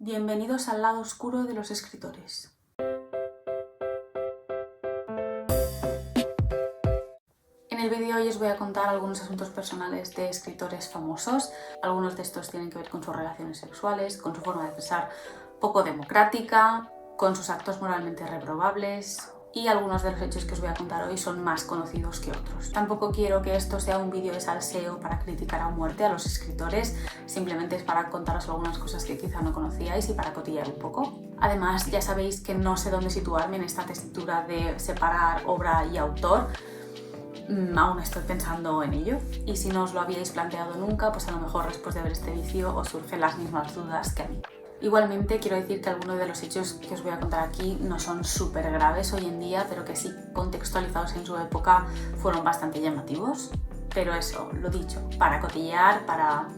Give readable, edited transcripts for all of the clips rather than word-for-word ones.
Bienvenidos al lado oscuro de los escritores. En el vídeo de hoy os voy a contar algunos asuntos personales de escritores famosos. Algunos de estos tienen que ver con sus relaciones sexuales, con su forma de pensar poco democrática, con sus actos moralmente reprobables, y algunos de los hechos que os voy a contar hoy son más conocidos que otros. Tampoco quiero que esto sea un vídeo de salseo para criticar a muerte a los escritores, simplemente es para contaros algunas cosas que quizá no conocíais y para cotillar un poco. Además, ya sabéis que no sé dónde situarme en esta tesitura de separar obra y autor. Aún estoy pensando en ello, y si no os lo habíais planteado nunca, pues a lo mejor después de ver este vídeo os surgen las mismas dudas que a mí. Igualmente quiero decir que algunos de los hechos que os voy a contar aquí no son súper graves hoy en día, pero que sí, contextualizados en su época, fueron bastante llamativos. Pero eso, lo dicho, para cotillear, para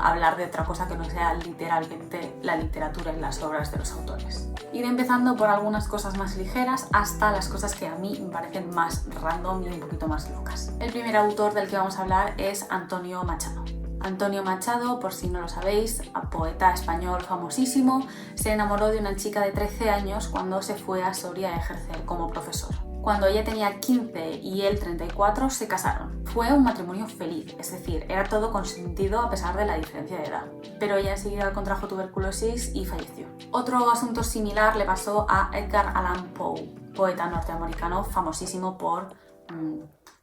hablar de otra cosa que no sea literalmente la literatura y las obras de los autores. Iré empezando por algunas cosas más ligeras hasta las cosas que a mí me parecen más random y un poquito más locas. El primer autor del que vamos a hablar es Antonio Machado. Antonio Machado, por si no lo sabéis, poeta español famosísimo, se enamoró de una chica de 13 años cuando se fue a Soria a ejercer como profesor. Cuando ella tenía 15 y él 34, se casaron. Fue un matrimonio feliz, es decir, era todo consentido a pesar de la diferencia de edad. Pero ella enseguida contrajo tuberculosis y falleció. Otro asunto similar le pasó a Edgar Allan Poe, poeta norteamericano famosísimo por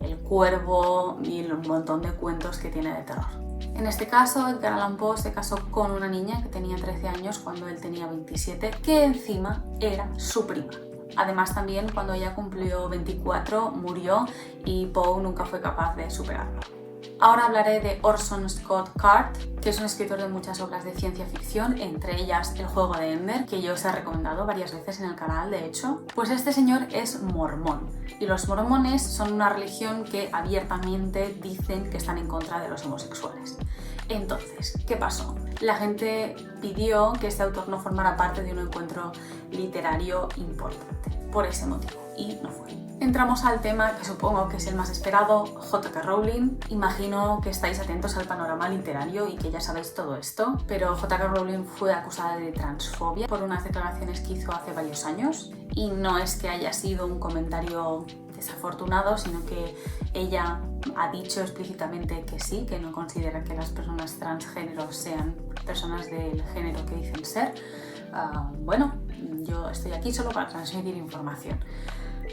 El Cuervo y un montón de cuentos que tiene de terror. En este caso, Edgar Allan Poe se casó con una niña que tenía 13 años cuando él tenía 27, que encima era su prima. Además, también cuando ella cumplió 24 murió y Poe nunca fue capaz de superarlo. Ahora hablaré de Orson Scott Card, que es un escritor de muchas obras de ciencia ficción, entre ellas El Juego de Ender, que yo os he recomendado varias veces en el canal, de hecho. Pues este señor es mormón, y los mormones son una religión que abiertamente dicen que están en contra de los homosexuales. Entonces, ¿qué pasó? La gente pidió que este autor no formara parte de un encuentro literario importante, por ese motivo, y no fue. Entramos al tema que supongo que es el más esperado, J.K. Rowling. Imagino que estáis atentos al panorama literario y que ya sabéis todo esto, pero J.K. Rowling fue acusada de transfobia por unas declaraciones que hizo hace varios años, y no es que haya sido un comentario desafortunado, sino que ella ha dicho explícitamente que sí, que no considera que las personas transgénero sean personas del género que dicen ser. Bueno, yo estoy aquí solo para transmitir información.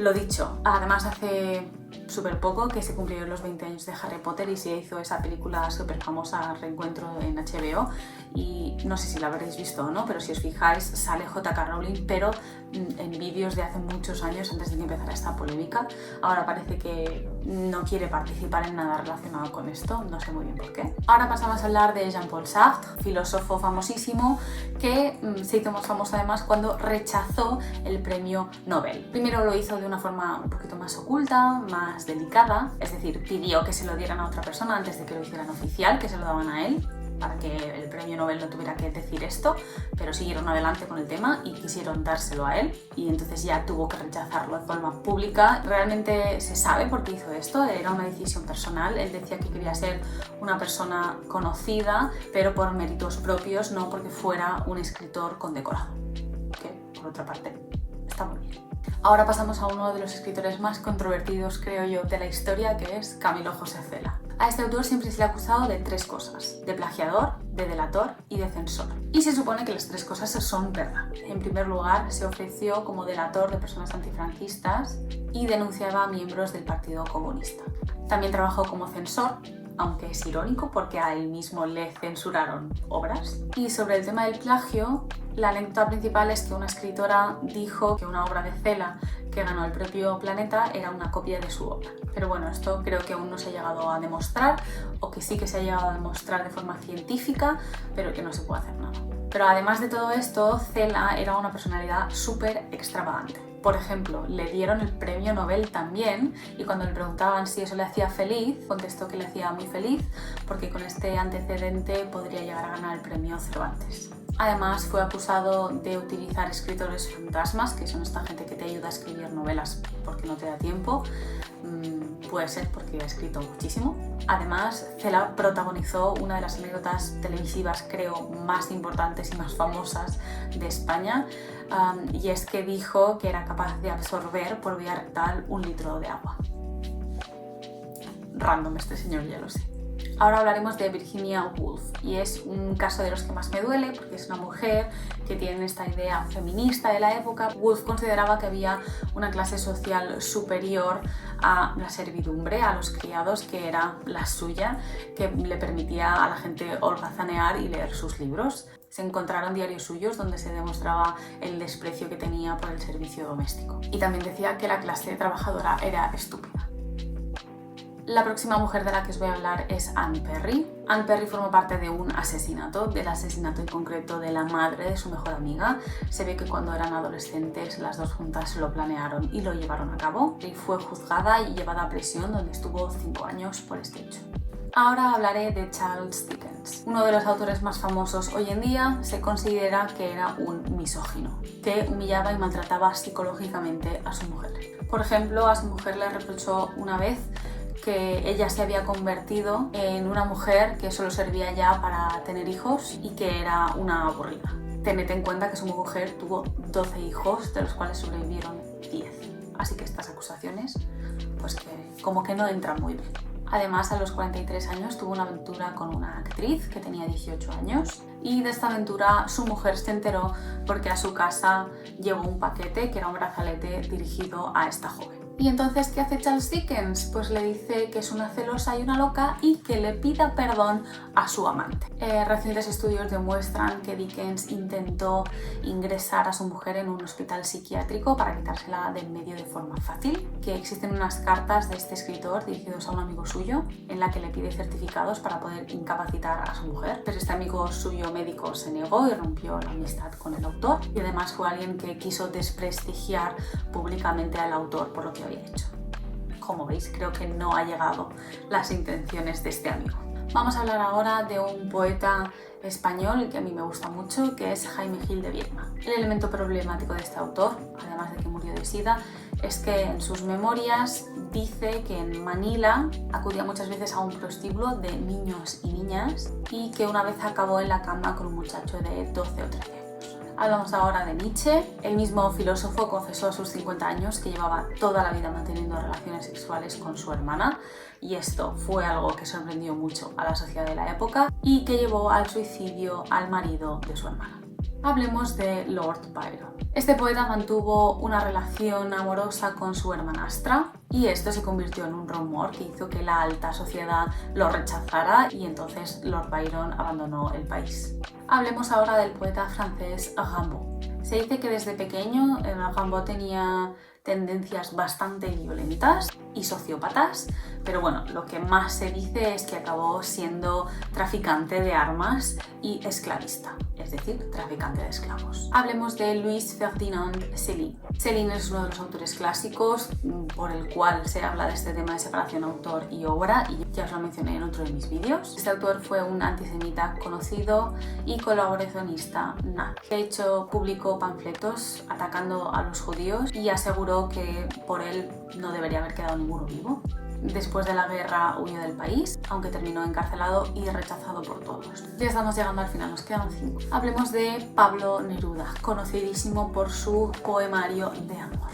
Lo dicho, además hace súper poco que se cumplieron los 20 años de Harry Potter y se hizo esa película súper famosa, Reencuentro, en HBO, y no sé si la habréis visto o no, pero si os fijáis sale J.K. Rowling, pero en vídeos de hace muchos años, antes de que empezara esta polémica. Ahora parece que no quiere participar en nada relacionado con esto, no sé muy bien por qué. Ahora pasamos a hablar de Jean-Paul Sartre, filósofo famosísimo, que se hizo más famoso además cuando rechazó el premio Nobel. Primero lo hizo de una forma un poquito más oculta, más delicada, es decir, pidió que se lo dieran a otra persona antes de que lo hicieran oficial, que se lo daban a él, para que el premio Nobel no tuviera que decir esto, pero siguieron adelante con el tema y quisieron dárselo a él, y entonces ya tuvo que rechazarlo de forma pública. Realmente se sabe por qué hizo esto, era una decisión personal. Él decía que quería ser una persona conocida, pero por méritos propios, no porque fuera un escritor condecorado, que por otra parte está muy bien. Ahora pasamos a uno de los escritores más controvertidos, creo yo, de la historia, que es Camilo José Cela. A este autor siempre se le ha acusado de tres cosas: de plagiador, de delator y de censor. Y se supone que las tres cosas son verdad. En primer lugar, se ofreció como delator de personas antifranquistas y denunciaba a miembros del Partido Comunista. También trabajó como censor, aunque es irónico porque a él mismo le censuraron obras. Y sobre el tema del plagio, la anécdota principal es que una escritora dijo que una obra de Cela que ganó el propio Planeta era una copia de su obra. Pero bueno, esto creo que aún no se ha llegado a demostrar, o que sí que se ha llegado a demostrar de forma científica, pero que no se puede hacer nada. Pero además de todo esto, Cela era una personalidad súper extravagante. Por ejemplo, le dieron el premio Nobel también, y cuando le preguntaban si eso le hacía feliz, contestó que le hacía muy feliz porque con este antecedente podría llegar a ganar el premio Cervantes. Además, fue acusado de utilizar escritores fantasmas, que son esta gente que te ayuda a escribir novelas porque no te da tiempo. Puede ser porque ha escrito muchísimo. Además, Cela protagonizó una de las anécdotas televisivas, creo, más importantes y más famosas de España, y es que dijo que era capaz de absorber por vía rectal 1 litro de agua. Random este señor, ya lo sé. Ahora hablaremos de Virginia Woolf, y es un caso de los que más me duele porque es una mujer que tiene esta idea feminista de la época. Woolf consideraba que había una clase social superior a la servidumbre, a los criados, que era la suya, que le permitía a la gente holgazanear y leer sus libros. Se encontraron diarios suyos donde se demostraba el desprecio que tenía por el servicio doméstico. Y también decía que la clase trabajadora era estúpida. La próxima mujer de la que os voy a hablar es Anne Perry. Anne Perry formó parte de un asesinato, del asesinato en concreto de la madre de su mejor amiga. Se ve que cuando eran adolescentes las dos juntas lo planearon y lo llevaron a cabo. Y fue juzgada y llevada a prisión, donde estuvo 5 años por este hecho. Ahora hablaré de Charles Dickens. Uno de los autores más famosos hoy en día. Se considera que era un misógino, que humillaba y maltrataba psicológicamente a su mujer. Por ejemplo, a su mujer le reprochó una vez que ella se había convertido en una mujer que solo servía ya para tener hijos y que era una aburrida. Tened en cuenta que su mujer tuvo 12 hijos, de los cuales sobrevivieron 10. Así que estas acusaciones, pues que como que no entran muy bien. Además, a los 43 años tuvo una aventura con una actriz que tenía 18 años, y de esta aventura su mujer se enteró porque a su casa llegó un paquete que era un brazalete dirigido a esta joven. Y entonces, ¿qué hace Charles Dickens? Pues le dice que es una celosa y una loca y que le pida perdón a su amante. Recientes estudios demuestran que Dickens intentó ingresar a su mujer en un hospital psiquiátrico para quitársela de en medio de forma fácil, que existen unas cartas de este escritor dirigidos a un amigo suyo en la que le pide certificados para poder incapacitar a su mujer, pero este amigo suyo médico se negó y rompió la amistad con el autor, y además fue alguien que quiso desprestigiar públicamente al autor por lo que había hecho. Como veis, creo que no ha llegado las intenciones de este amigo. Vamos a hablar ahora de un poeta español que a mí me gusta mucho, que es Jaime Gil de Biedma. El elemento problemático de este autor, además de que murió de sida, es que en sus memorias dice que en Manila acudía muchas veces a un prostíbulo de niños y niñas y que una vez acabó en la cama con un muchacho de 12 o 13 años. Hablamos ahora de Nietzsche. El mismo filósofo confesó a sus 50 años que llevaba toda la vida manteniendo relaciones sexuales con su hermana, y esto fue algo que sorprendió mucho a la sociedad de la época y que llevó al suicidio al marido de su hermana. Hablemos de Lord Byron. Este poeta mantuvo una relación amorosa con su hermanastra y esto se convirtió en un rumor que hizo que la alta sociedad lo rechazara, y entonces Lord Byron abandonó el país. Hablemos ahora del poeta francés Rimbaud. Se dice que desde pequeño Rimbaud tenía tendencias bastante violentas y sociópatas, pero bueno, lo que más se dice es que acabó siendo traficante de armas y esclavista, es decir, traficante de esclavos. Hablemos de Louis Ferdinand Céline. Céline es uno de los autores clásicos por el cual se habla de este tema de separación autor y obra, y ya os lo mencioné en otro de mis vídeos. Este autor fue un antisemita conocido y colaboracionista nazi. De hecho, publicó panfletos atacando a los judíos y aseguró que por él no debería haber quedado ninguno vivo. Después de la guerra huyó del país, aunque terminó encarcelado y rechazado por todos. Ya estamos llegando al final, nos quedan 5. Hablemos de Pablo Neruda, conocidísimo por su poemario de amor.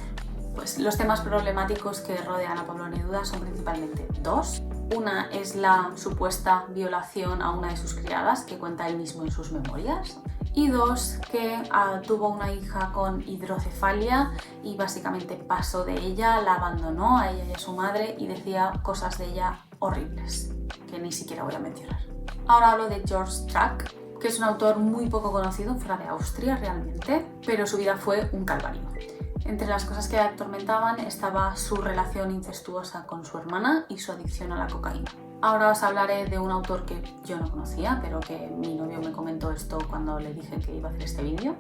Pues los temas problemáticos que rodean a Pablo Neruda son principalmente 2. Una es la supuesta violación a una de sus criadas, que cuenta él mismo en sus memorias. Y 2, que tuvo una hija con hidrocefalia y básicamente pasó de ella, la abandonó a ella y a su madre y decía cosas de ella horribles, que ni siquiera voy a mencionar. Ahora hablo de George Track, que es un autor muy poco conocido fuera de Austria realmente, pero su vida fue un calvario. Entre las cosas que atormentaban estaba su relación incestuosa con su hermana y su adicción a la cocaína. Ahora os hablaré de un autor que yo no conocía, pero que mi novio me comentó esto cuando le dije que iba a hacer este vídeo,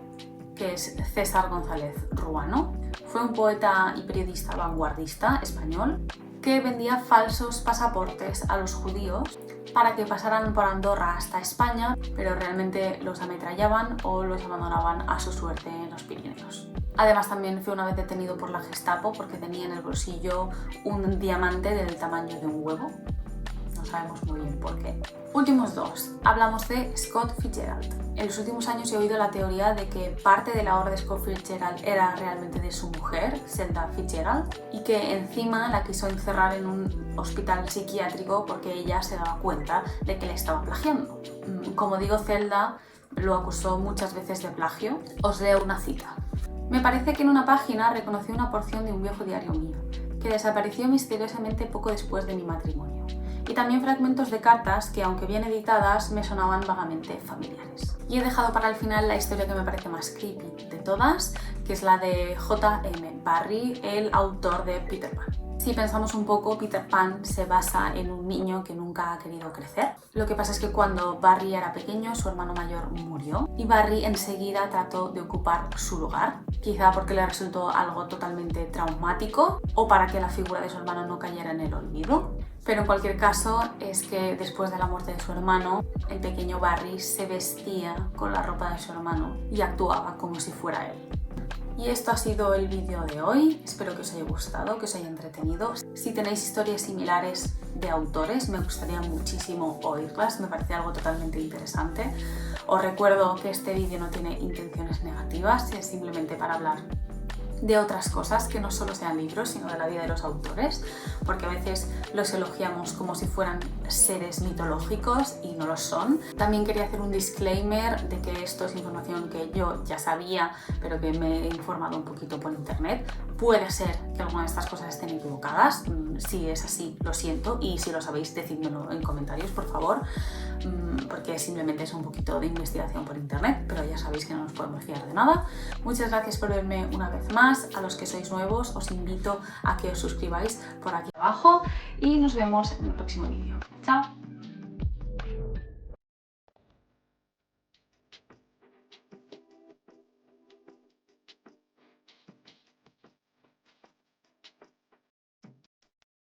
que es César González Ruano. Fue un poeta y periodista vanguardista español. que vendía falsos pasaportes a los judíos para que pasaran por Andorra hasta España, pero realmente los ametrallaban o los abandonaban a su suerte en los Pirineos. Además, también fue una vez detenido por la Gestapo porque tenía en el bolsillo un diamante del tamaño de un huevo. No sabemos muy bien por qué. Últimos dos. Hablamos de Scott Fitzgerald. En los últimos años he oído la teoría de que parte de la obra de Scott Fitzgerald era realmente de su mujer, Zelda Fitzgerald, y que encima la quiso encerrar en un hospital psiquiátrico porque ella se daba cuenta de que le estaba plagiando. Como digo, Zelda lo acusó muchas veces de plagio. Os leo una cita. Me parece que en una página reconocí una porción de un viejo diario mío, que desapareció misteriosamente poco después de mi matrimonio. Y también fragmentos de cartas que, aunque bien editadas, me sonaban vagamente familiares. Y he dejado para el final la historia que me parece más creepy de todas, que es la de J.M. Barrie, el autor de Peter Pan. Si pensamos un poco, Peter Pan se basa en un niño que nunca ha querido crecer. Lo que pasa es que cuando Barrie era pequeño, su hermano mayor murió y Barrie enseguida trató de ocupar su lugar, quizá porque le resultó algo totalmente traumático o para que la figura de su hermano no cayera en el olvido. Pero en cualquier caso es que después de la muerte de su hermano, el pequeño Barrie se vestía con la ropa de su hermano y actuaba como si fuera él. Y esto ha sido el vídeo de hoy, espero que os haya gustado, que os haya entretenido. Si tenéis historias similares de autores, me gustaría muchísimo oírlas, me parece algo totalmente interesante. Os recuerdo que este vídeo no tiene intenciones negativas, es simplemente para hablar de otras cosas que no solo sean libros, sino de la vida de los autores, porque a veces los elogiamos como si fueran seres mitológicos y no lo son. También quería hacer un disclaimer de que esto es información que yo ya sabía, pero que me he informado un poquito por internet. Puede ser que alguna de estas cosas estén equivocadas. Si es así, lo siento, y si lo sabéis, decídmelo en comentarios, por favor, porque simplemente es un poquito de investigación por internet, pero ya sabéis que no nos podemos fiar de nada. Muchas gracias por verme una vez más. A los que sois nuevos, os invito a que os suscribáis por aquí abajo y nos vemos en el próximo vídeo. ¡Chao!